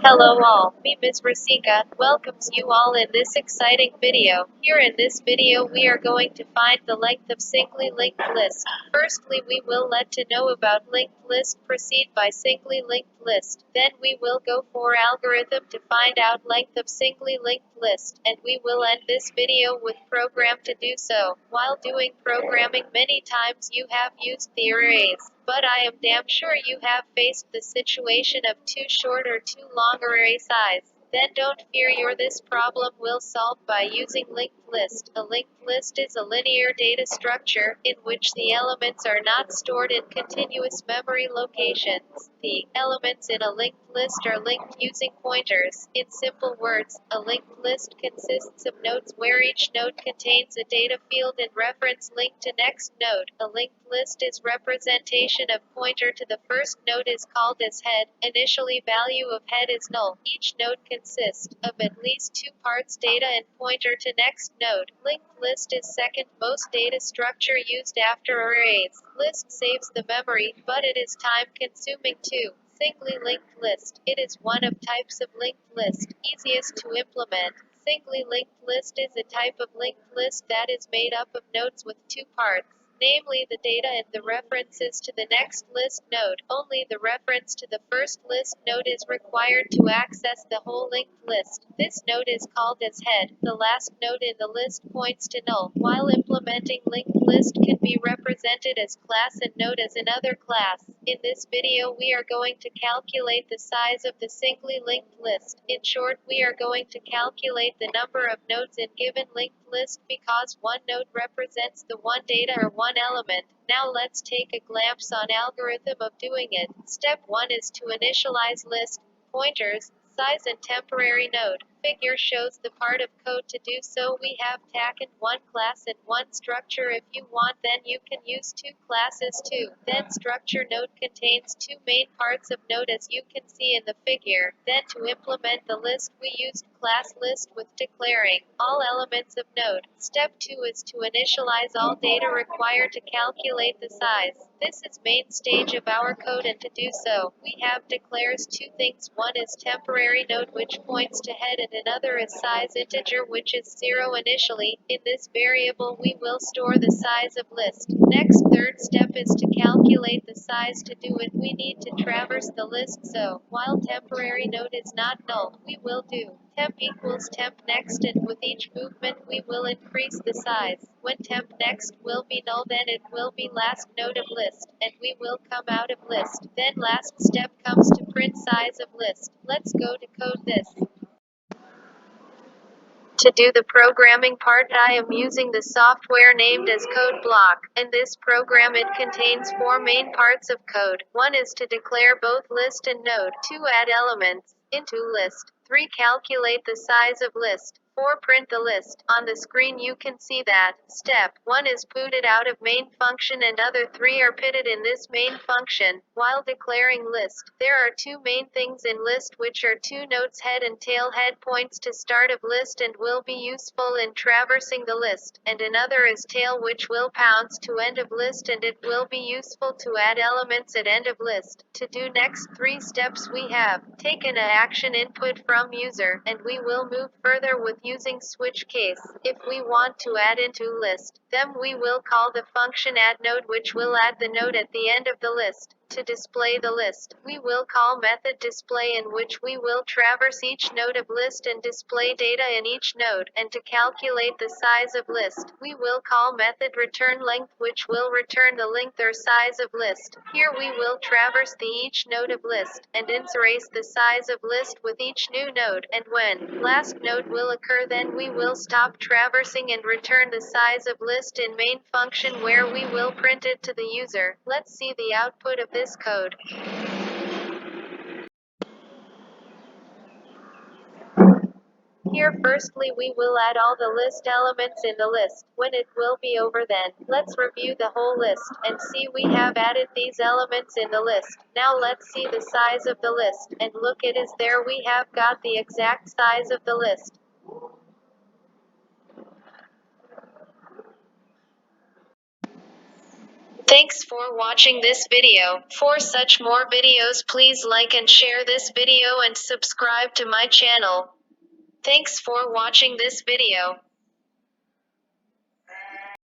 Hello all, Ms Rasika welcomes you all in this exciting video. Here in this video we are going to find the length of singly linked list. Firstly we will let to know about linked list, proceed by singly linked list. Then we will go for algorithm to find out length of singly linked list, and we will end this video with program to do so. While doing programming many times you have used the arrays. But I am damn sure you have faced the situation of too short or too long array size. Then don't fear this problem will solve by using linked list. A linked list is a linear data structure, in which the elements are not stored in continuous memory locations. The elements in a linked list are linked using pointers. In simple words, a linked list consists of nodes where each node contains a data field and reference linked to next node. A linked list is representation of pointer to the first node is called as head. Initially value of head is null. Each node consists of at least two parts, data and pointer to next node. Linked list is second most data structure used after arrays. List saves the memory, but it is time consuming too. Singly linked list. It is one of types of linked list, easiest to implement. Singly linked list is a type of linked list that is made up of nodes with two parts, namely the data and the references to the next list node. Only the reference to the first list node is required to access the whole linked list. This node is called as head. The last node in the list points to null. While implementing linked list can be represented as class and node as another class. In this video we are going to calculate the size of the singly linked list. In short, we are going to calculate the number of nodes in given linked list because one node represents the one data or one element. Now let's take a glance on algorithm of doing it. Step 1 is to initialize list, pointers, size and temporary node. Figure shows the part of code to do so. We have taken one class and one structure. If you want, then you can use two classes too. Then structure node contains two main parts of node as you can see in the figure. Then to implement the list we used class list with declaring all elements of node. Step 2 is to initialize all data required to calculate the size. This is main stage of our code, and to do so, we have declares two things. One is temporary node which points to head and another is size integer which is 0 initially. In this variable we will store the size of list. Next, third step is to calculate the size. To do it we need to traverse the list, so while temporary node is not null, we will do temp equals temp next, and with each movement we will increase the size. When temp next will be null, then it will be last node of list, and we will come out of list. Then last step comes to print size of list. Let's go to code this. To do the programming part I am using the software named as code block. In this program it contains four main parts of code. One is to declare both list and node. 2 add elements into list. 3 calculate the size of list. 4 print the list. On the screen you can see that step 1 is putted out of main function and other 3 are pitted in this main function. While declaring list, there are two main things in list which are two nodes head and tail. Head points to start of list and will be useful in traversing the list, and another is tail which will pounce to end of list and it will be useful to add elements at end of list. To do next 3 steps we have taken an action input from user, and we will move further with using switch case. If we want to add into list, then we will call the function add node which will add the node at the end of the list. To display the list, we will call method display, in which we will traverse each node of list and display data in each node. And to calculate the size of list, we will call method return length which will return the length or size of list. Here we will traverse each node of list and increase the size of list with each new node, and when last node will occur then we will stop traversing and return the size of list in main function where we will print it to the user. Let's see the output of this code. Here firstly we will add all the list elements in the list. When it will be over, then let's review the whole list and see we have added these elements in the list. Now let's see the size of the list, and look, it is there. We have got the exact size of the list. Thanks for watching this video. For such more videos, please like and share this video and subscribe to my channel. Thanks for watching this video.